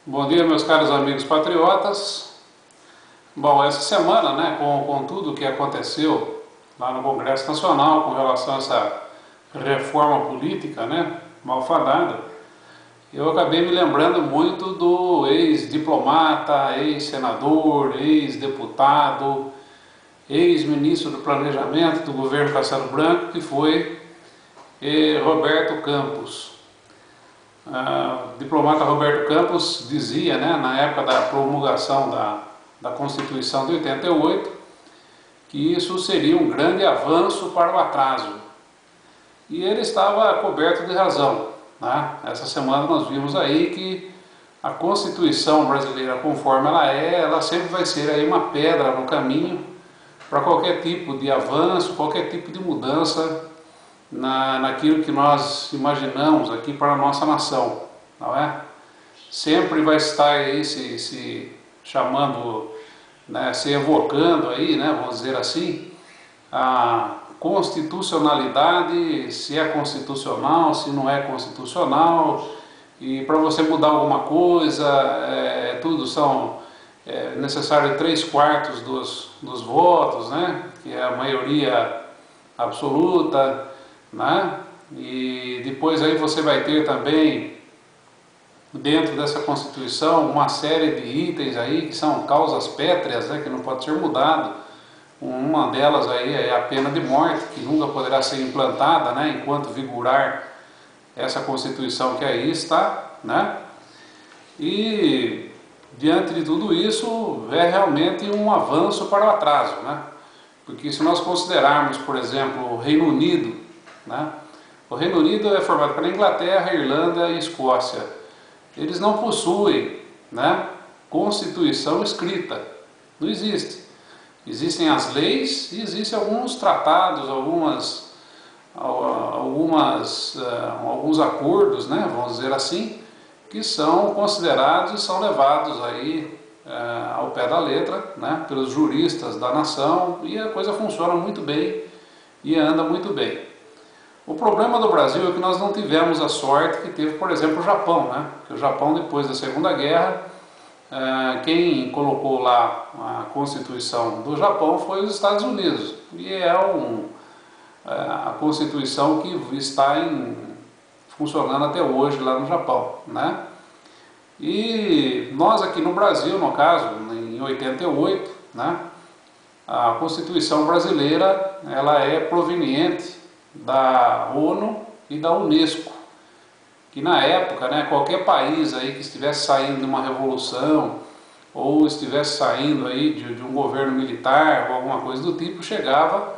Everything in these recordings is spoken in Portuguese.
Bom dia, meus caros amigos patriotas. Bom, essa semana, né, com tudo o que aconteceu lá no Congresso Nacional com relação a essa reforma política, né, malfadada, eu acabei me lembrando muito do ex-diplomata, ex-senador, ex-deputado, ex-ministro do Planejamento do governo Castelo Branco, que foi Roberto Campos. O diplomata Roberto Campos dizia, né, na época da promulgação da Constituição de 88, que isso seria um grande avanço para o atraso. E ele estava coberto de razão, né? Essa semana nós vimos aí que a Constituição brasileira, conforme ela sempre vai ser aí uma pedra no caminho para qualquer tipo de avanço, qualquer tipo de mudança naquilo que nós imaginamos aqui para a nossa nação, não é? Sempre vai estar aí se chamando, né, se evocando aí, né, vamos dizer assim, a constitucionalidade, se é constitucional, se não é constitucional, e para você mudar alguma coisa, tudo são necessário 3/4 dos votos, né, que é a maioria absoluta, né? E depois aí você vai ter também dentro dessa Constituição uma série de itens aí que são causas pétreas, né, que não pode ser mudado. Uma delas aí é a pena de morte, que nunca poderá ser implantada, né, enquanto vigorar essa Constituição que aí está, né? E diante de tudo isso é realmente um avanço para o atraso, né? Porque se nós considerarmos, por exemplo, o Reino Unido, né? O Reino Unido é formado pela Inglaterra, Irlanda e Escócia. Eles não possuem, né, Constituição escrita. Não existe. Existem as leis e existem alguns tratados, alguns acordos, né, vamos dizer assim, que são considerados e são levados aí ao pé da letra, né, pelos juristas da nação, e a coisa funciona muito bem e anda muito bem. O problema do Brasil é que nós não tivemos a sorte que teve, por exemplo, o Japão, né? Porque o Japão, depois da Segunda Guerra, quem colocou lá a Constituição do Japão foi os Estados Unidos. E é a Constituição que está funcionando até hoje lá no Japão, né? E nós aqui no Brasil, no caso, em 88, né? A Constituição brasileira, ela é proveniente da ONU e da Unesco, que na época, né, qualquer país aí que estivesse saindo de uma revolução ou estivesse saindo aí de um governo militar ou alguma coisa do tipo, chegava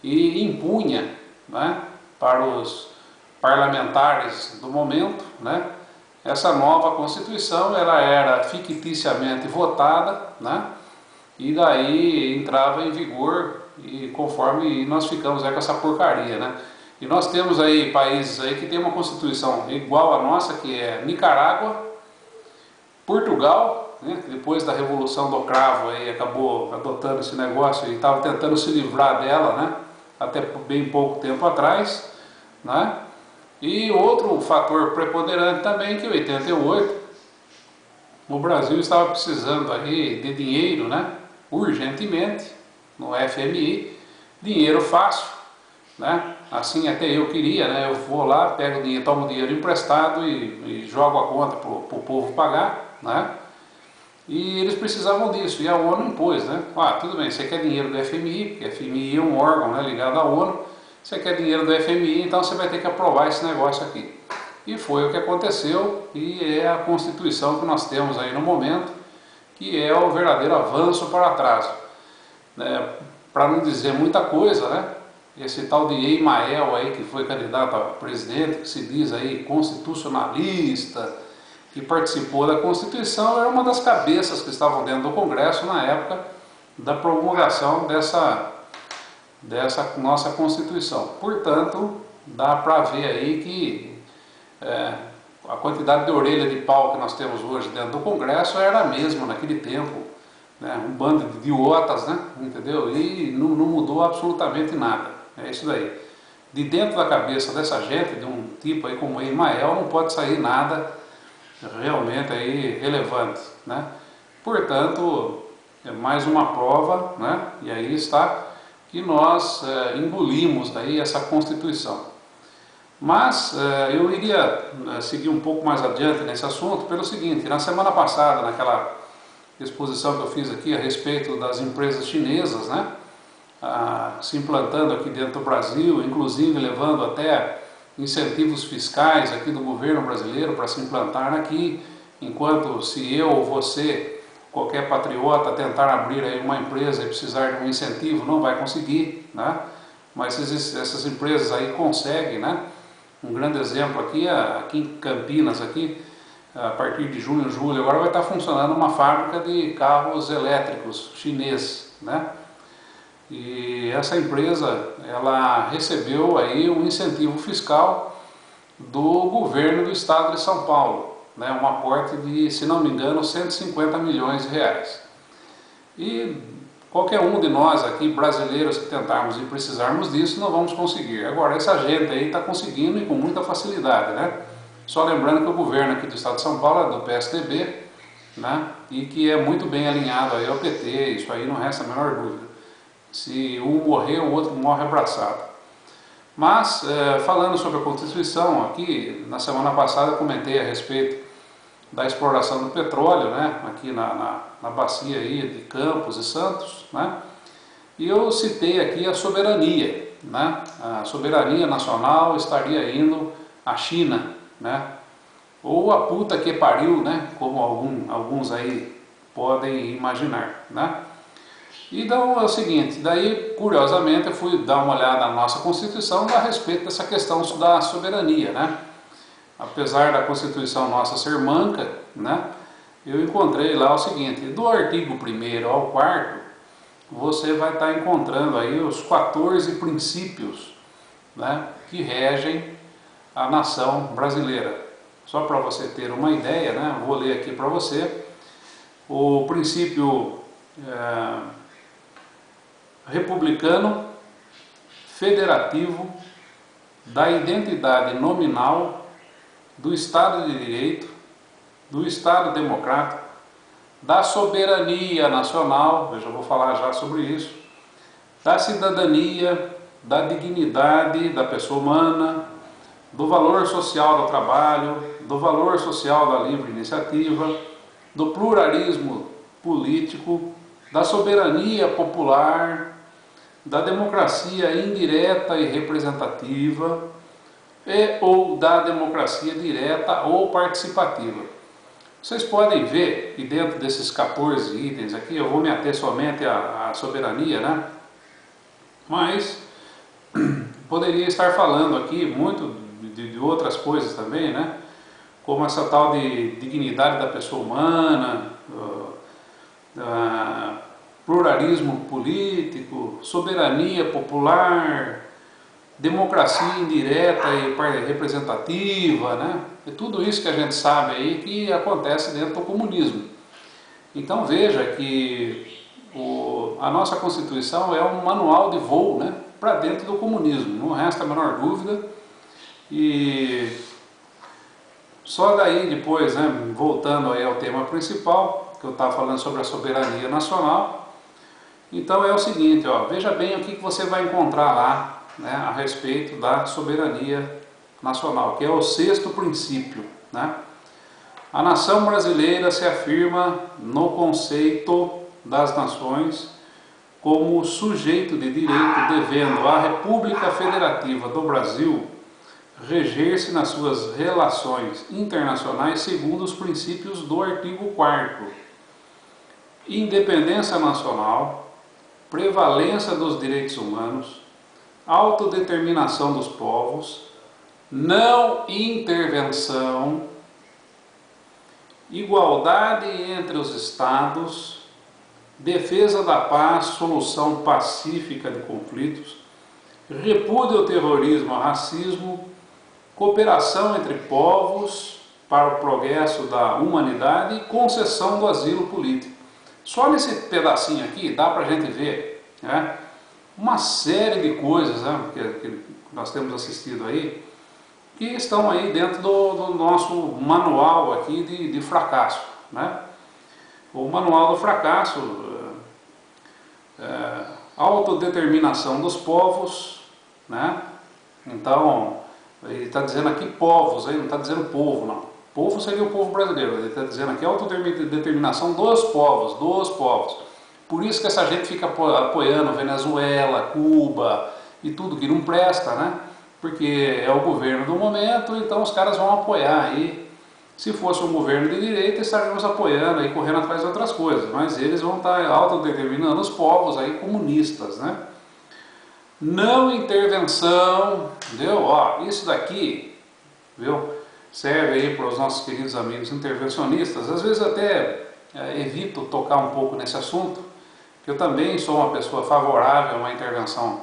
e impunha, né, para os parlamentares do momento, né, essa nova Constituição. Ela era ficticiamente votada, né, e daí entrava em vigor, e conforme nós ficamos aí com essa porcaria, né? E nós temos aí países aí que tem uma Constituição igual à nossa, que é Nicarágua, Portugal, né, que depois da Revolução do Cravo aí acabou adotando esse negócio e estava tentando se livrar dela, né, até bem pouco tempo atrás, né? E outro fator preponderante também, que em 88 o Brasil estava precisando aí de dinheiro, né, urgentemente, no FMI, dinheiro fácil, né? Assim até eu queria, né? Eu vou lá, pego o dinheiro, tomo o dinheiro emprestado e jogo a conta para o povo pagar, né? E eles precisavam disso, e a ONU impôs, né? Tudo bem, você quer dinheiro do FMI, porque a FMI é um órgão, né, ligado à ONU, você quer dinheiro do FMI, então você vai ter que aprovar esse negócio aqui. E foi o que aconteceu, e é a Constituição que nós temos aí no momento, que é o verdadeiro avanço para trás. Para não dizer muita coisa, né? Esse tal de Emael aí, que foi candidato a presidente, que se diz aí constitucionalista, que participou da Constituição, era uma das cabeças que estavam dentro do Congresso na época da promulgação dessa nossa Constituição. Portanto, dá para ver aí que a quantidade de orelha de pau que nós temos hoje dentro do Congresso era a mesma naquele tempo, né? Um bando de idiotas, né? Entendeu? E não mudou absolutamente nada. É isso daí. De dentro da cabeça dessa gente, de um tipo aí como Emael, não pode sair nada realmente aí relevantes, né? Portanto, é mais uma prova, né? E aí está que nós engolimos aí essa Constituição. Mas eu iria seguir um pouco mais adiante nesse assunto pelo seguinte: na semana passada, naquela exposição que eu fiz aqui a respeito das empresas chinesas, né, se implantando aqui dentro do Brasil, inclusive levando até incentivos fiscais aqui do governo brasileiro para se implantar aqui, enquanto se eu ou você, qualquer patriota, tentar abrir aí uma empresa e precisar de um incentivo, não vai conseguir, né? Mas essas empresas aí conseguem, né? Um grande exemplo aqui em Campinas, aqui, a partir de junho, julho, agora vai estar funcionando uma fábrica de carros elétricos chinês, né? E essa empresa, ela recebeu aí um incentivo fiscal do governo do estado de São Paulo, né? Um aporte de, se não me engano, 150 milhões de reais. E qualquer um de nós aqui, brasileiros, que tentarmos e precisarmos disso, não vamos conseguir. Agora, essa gente aí está conseguindo e com muita facilidade, né? Só lembrando que o governo aqui do estado de São Paulo é do PSDB, né? E que é muito bem alinhado aí ao PT, isso aí não resta a menor dúvida. Se um morrer, o outro morre abraçado. Mas, falando sobre a Constituição, aqui na semana passada eu comentei a respeito da exploração do petróleo, né? Aqui na bacia aí de Campos e Santos, né? E eu citei aqui a soberania, né? A soberania nacional estaria indo à China, né? Ou a puta que pariu, né? Como alguns aí podem imaginar, né? Então é o seguinte, daí curiosamente eu fui dar uma olhada na nossa Constituição a respeito dessa questão da soberania, né? Apesar da Constituição nossa ser manca, né? Eu encontrei lá o seguinte: do artigo 1º ao 4º, você vai estar encontrando aí os 14 princípios, né, que regem a nação brasileira. Só para você ter uma ideia, né, vou ler aqui para você. O princípio republicano, federativo, da identidade nominal, do Estado de Direito, do Estado Democrático, da soberania nacional, eu já vou falar já sobre isso, da cidadania, da dignidade da pessoa humana, do valor social do trabalho, do valor social da livre iniciativa, do pluralismo político, da soberania popular, da democracia indireta e representativa ou da democracia direta ou participativa. Vocês podem ver que dentro desses 14 itens aqui, eu vou me ater somente à soberania, né? Mas poderia estar falando aqui muito de outras coisas também, né? Como essa tal de dignidade da pessoa humana, pluralismo político, soberania popular, democracia indireta e representativa, né? É tudo isso que a gente sabe aí que acontece dentro do comunismo. Então veja que a nossa Constituição é um manual de voo, né, para dentro do comunismo, não resta a menor dúvida. E só daí depois, né, voltando aí ao tema principal, que eu estava falando sobre a soberania nacional, então é o seguinte, ó, veja bem o que você vai encontrar lá, né, a respeito da soberania nacional, que é o 6º princípio, né? A nação brasileira se afirma no conceito das nações como sujeito de direito, devendo a República Federativa do Brasil reger-se nas suas relações internacionais segundo os princípios do artigo 4º: independência nacional, prevalência dos direitos humanos, autodeterminação dos povos, não intervenção, igualdade entre os estados, defesa da paz, solução pacífica de conflitos, repúdio ao terrorismo, ao racismo, cooperação entre povos para o progresso da humanidade e concessão do asilo político. Só nesse pedacinho aqui dá para a gente ver, né, uma série de coisas, né, que nós temos assistido aí, que estão aí dentro do nosso manual aqui de fracasso, né? O manual do fracasso, autodeterminação dos povos, né? Então, ele está dizendo aqui povos, aí não está dizendo povo, não. Povo seria o povo brasileiro, ele está dizendo aqui autodeterminação dos povos, Por isso que essa gente fica apoiando Venezuela, Cuba e tudo que não presta, né? Porque é o governo do momento, então os caras vão apoiar aí. Se fosse um governo de direita, estaríamos apoiando aí, correndo atrás de outras coisas, mas eles vão estar autodeterminando os povos aí comunistas, né? Não intervenção, entendeu? Ó, isso daqui, viu? Serve aí para os nossos queridos amigos intervencionistas. Às vezes até evito tocar um pouco nesse assunto, que eu também sou uma pessoa favorável a uma intervenção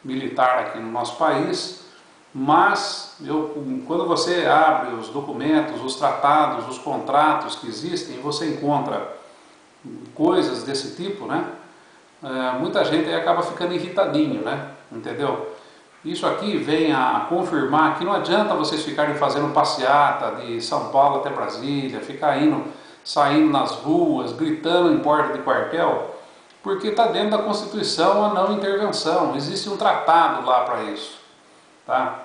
militar aqui no nosso país, mas quando você abre os documentos, os tratados, os contratos que existem, você encontra coisas desse tipo, né? Muita gente aí acaba ficando irritadinho, né? Entendeu? Isso aqui vem a confirmar que não adianta vocês ficarem fazendo passeata de São Paulo até Brasília, ficar saindo nas ruas, gritando em porta de quartel, porque está dentro da Constituição a não intervenção. Existe um tratado lá para isso, tá?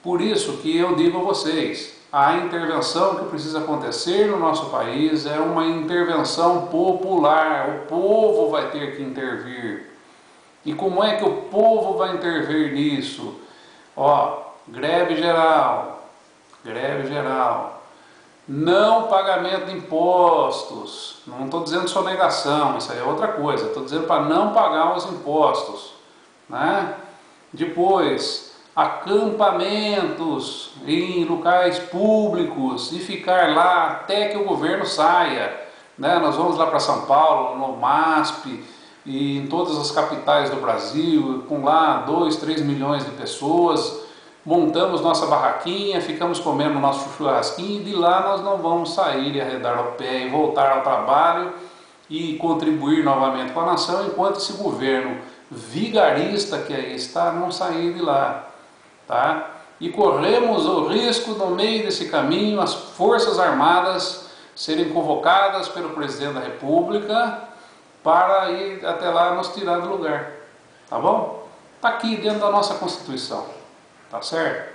Por isso que eu digo a vocês, a intervenção que precisa acontecer no nosso país é uma intervenção popular. O povo vai ter que intervir. E como é que o povo vai intervir nisso? Ó, greve geral, não pagamento de impostos. Não estou dizendo sonegação, isso aí é outra coisa. Estou dizendo para não pagar os impostos, né? Depois, acampamentos em locais públicos e ficar lá até que o governo saia, né? Nós vamos lá para São Paulo, no MASP e em todas as capitais do Brasil, com lá 2, 3 milhões de pessoas, montamos nossa barraquinha, ficamos comendo nosso churrasquinho e de lá nós não vamos sair e arredar o pé e voltar ao trabalho e contribuir novamente com a nação, enquanto esse governo vigarista que aí está não sair de lá, tá? E corremos o risco, no meio desse caminho, as Forças Armadas serem convocadas pelo Presidente da República para ir até lá nos tirar do lugar, tá bom? Está aqui dentro da nossa Constituição, tá certo?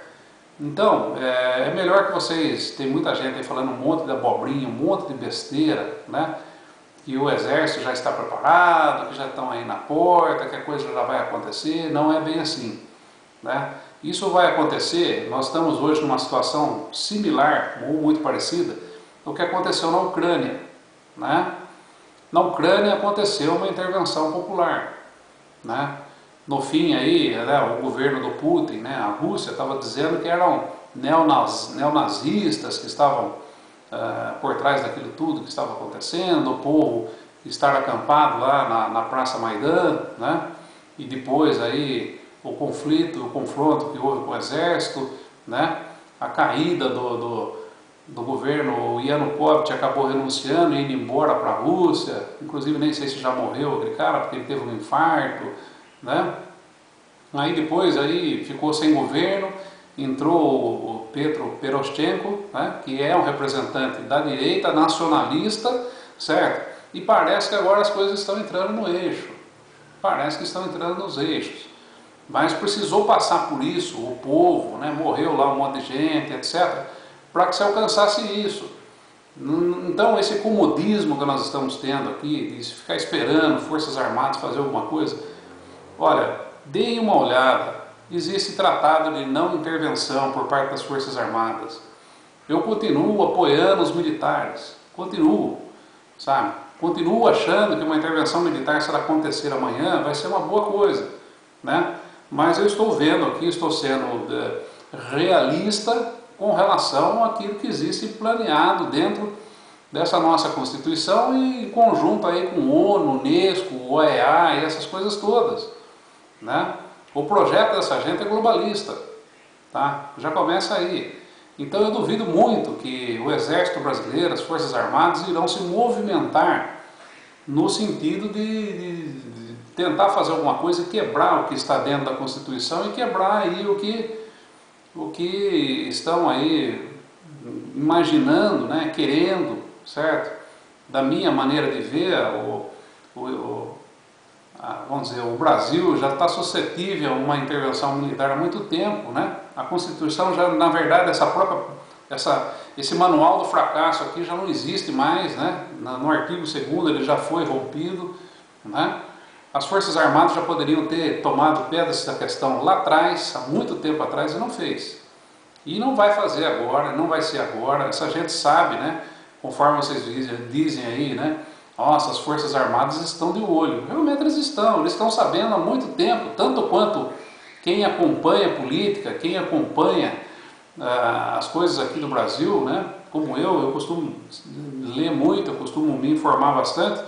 Então, é melhor que vocês, tem muita gente aí falando um monte de abobrinha, um monte de besteira, né? Que o exército já está preparado, que já estão aí na porta, que a coisa já vai acontecer. Não é bem assim, né? Isso vai acontecer, nós estamos hoje numa situação similar, ou muito parecida, ao que aconteceu na Ucrânia, né? Na Ucrânia aconteceu uma intervenção popular, né? No fim aí, né, o governo do Putin, né, a Rússia estava dizendo que eram neonazistas que estavam por trás daquilo tudo que estava acontecendo, o povo estar acampado lá na Praça Maidan, né? E depois aí o conflito, o confronto que houve com o exército, né? A caída do governo, o Yanukovych acabou renunciando e indo embora para a Rússia, inclusive nem sei se já morreu aquele cara, porque ele teve um infarto, né? Aí depois aí ficou sem governo, entrou o Petro Poroshenko, né, que é um representante da direita nacionalista, certo? E parece que agora as coisas estão entrando no eixo, parece que estão entrando nos eixos, mas precisou passar por isso, o povo, né, morreu lá um monte de gente, etc., para que se alcançasse isso. Então esse comodismo que nós estamos tendo aqui, de ficar esperando Forças Armadas fazer alguma coisa, olha, deem uma olhada, existe tratado de não intervenção por parte das Forças Armadas. Eu continuo apoiando os militares, continuo, sabe? Continuo achando que uma intervenção militar, se ela acontecer amanhã, vai ser uma boa coisa, né? Mas eu estou vendo aqui, estou sendo realista com relação àquilo que existe planeado dentro dessa nossa Constituição e em conjunto aí com o ONU, Unesco, OEA e essas coisas todas, né? O projeto dessa gente é globalista, tá? Já começa aí. Então eu duvido muito que o Exército Brasileiro, as Forças Armadas irão se movimentar no sentido de tentar fazer alguma coisa e quebrar o que está dentro da Constituição e quebrar aí o o que estão aí imaginando, né, querendo, certo? Da minha maneira de ver, vamos dizer, o Brasil já está suscetível a uma intervenção militar há muito tempo, né? A Constituição já, na verdade, esse manual do fracasso aqui já não existe mais, né? No artigo 2º ele já foi rompido, né? As Forças Armadas já poderiam ter tomado pé dessa questão lá atrás, há muito tempo atrás, e não fez. E não vai fazer agora, não vai ser agora. Essa gente sabe, né? Conforme vocês dizem aí, né? Nossa, as Forças Armadas estão de olho. Realmente eles estão sabendo há muito tempo, tanto quanto quem acompanha a política, quem acompanha as coisas aqui do Brasil, né? Como eu costumo ler muito, eu costumo me informar bastante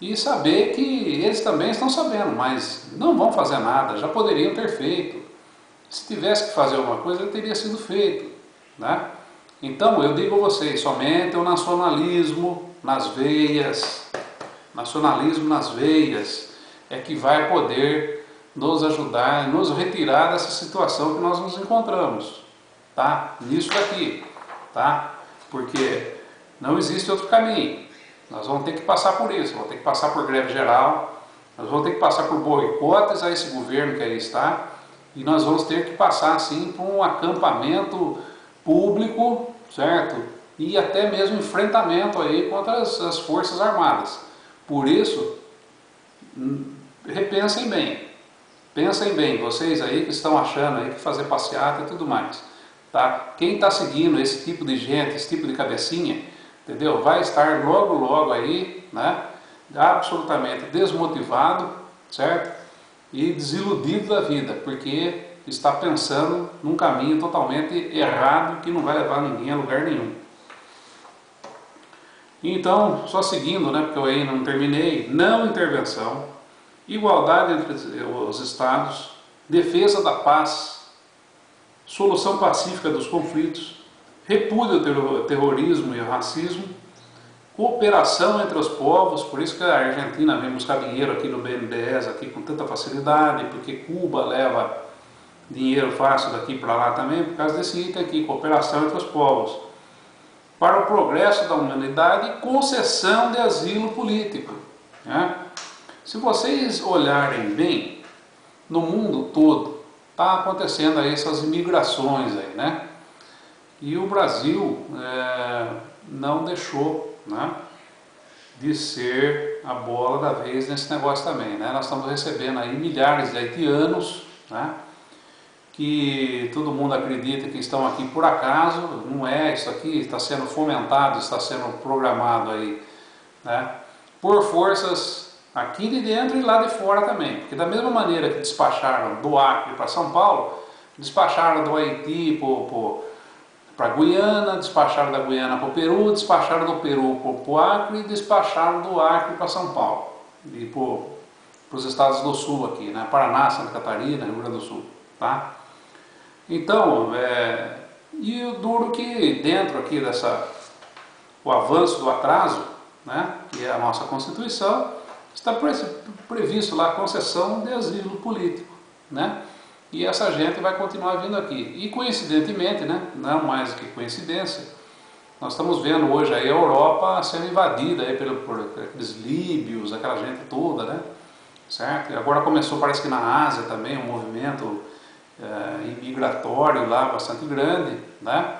e saber que eles também estão sabendo, mas não vão fazer nada, já poderiam ter feito. Se tivesse que fazer alguma coisa, teria sido feito, né? Então eu digo a vocês, somente o nacionalismo nas veias é que vai poder nos ajudar, nos retirar dessa situação que nós nos encontramos, tá? Nisso daqui, tá? Porque não existe outro caminho. Nós vamos ter que passar por isso, vamos ter que passar por greve geral, nós vamos ter que passar por boicotes a esse governo que aí está, e nós vamos ter que passar assim por um acampamento público, certo? E até mesmo enfrentamento aí contra as Forças Armadas. Por isso, repensem bem, pensem bem, vocês aí que estão achando aí que fazer passeata e tudo mais, tá? Quem está seguindo esse tipo de gente, esse tipo de cabecinha, entendeu? Vai estar logo logo aí, né? Absolutamente desmotivado, certo? E desiludido da vida, porque está pensando num caminho totalmente errado que não vai levar ninguém a lugar nenhum. Então, só seguindo, né, porque eu ainda não terminei, não intervenção, igualdade entre os estados, defesa da paz, solução pacífica dos conflitos, repúdio ao terrorismo e ao racismo, cooperação entre os povos, por isso que a Argentina vem buscar dinheiro aqui no BNDES aqui com tanta facilidade, porque Cuba leva dinheiro fácil daqui para lá também, por causa desse item aqui, cooperação entre os povos. Para o progresso da humanidade e concessão de asilo político, né? Se vocês olharem bem, no mundo todo está acontecendo aí essas imigrações aí, né? E o Brasil não deixou, né, de ser a bola da vez nesse negócio também, né? Nós estamos recebendo aí milhares de haitianos, né, que todo mundo acredita que estão aqui por acaso, não é, isso aqui está sendo fomentado, está sendo programado aí, né, por forças aqui de dentro e lá de fora também, porque da mesma maneira que despacharam do Acre para São Paulo, despacharam do Haiti para Guiana, despacharam da Guiana para o Peru, despacharam do Peru para o Acre e despacharam do Acre para São Paulo e para os estados do sul aqui, né, Paraná, Santa Catarina, Rio Grande do Sul, tá? Então, e o duro que dentro aqui o avanço do atraso, né, que é a nossa Constituição, está previsto lá a concessão de asilo político, né? E essa gente vai continuar vindo aqui. E coincidentemente, né, não mais do que coincidência, nós estamos vendo hoje aí a Europa sendo invadida aí por aqueles líbios, aquela gente toda, né? Certo? E agora começou, parece que na Ásia também, um movimento imigratório lá bastante grande, né?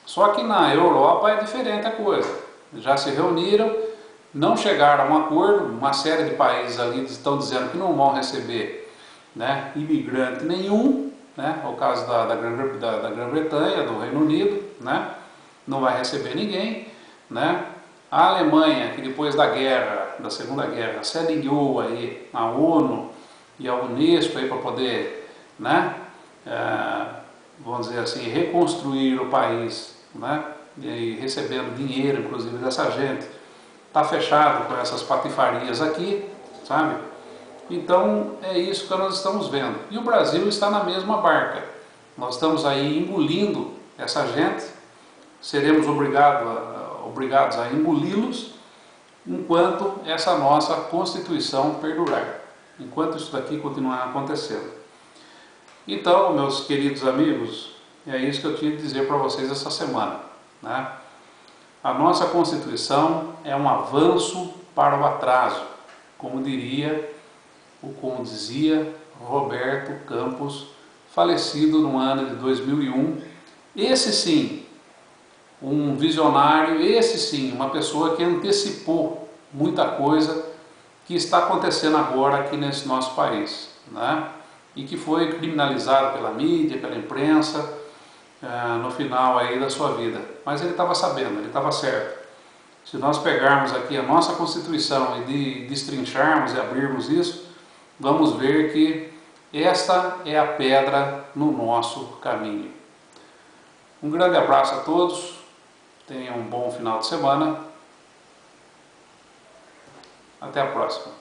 Só que na Europa é diferente a coisa. Já se reuniram, não chegaram a um acordo, uma série de países ali estão dizendo que não vão receber, né, imigrante nenhum, né? O caso da Grã-Bretanha, do Reino Unido, né? Não vai receber ninguém, né? A Alemanha, que depois da guerra, da Segunda Guerra, se alinhou aí à ONU e à Unesco aí para poder, né, vamos dizer assim, reconstruir o país, né, e recebendo dinheiro, inclusive, dessa gente, está fechado com essas patifarias aqui, sabe? Então é isso que nós estamos vendo. E o Brasil está na mesma barca. Nós estamos aí engolindo essa gente, seremos obrigados a engoli-los enquanto essa nossa Constituição perdurar, enquanto isso daqui continuar acontecendo. Então, meus queridos amigos, e é isso que eu tinha que dizer para vocês essa semana, né? A nossa Constituição é um avanço para o atraso, como dizia Roberto Campos, falecido no ano de 2001. Esse sim, um visionário, esse sim, uma pessoa que antecipou muita coisa que está acontecendo agora aqui nesse nosso país, né? E que foi criminalizado pela mídia, pela imprensa, no final aí da sua vida. Mas ele estava sabendo, ele estava certo. Se nós pegarmos aqui a nossa Constituição e destrincharmos e abrirmos isso, vamos ver que esta é a pedra no nosso caminho. Um grande abraço a todos, tenham um bom final de semana, até a próxima.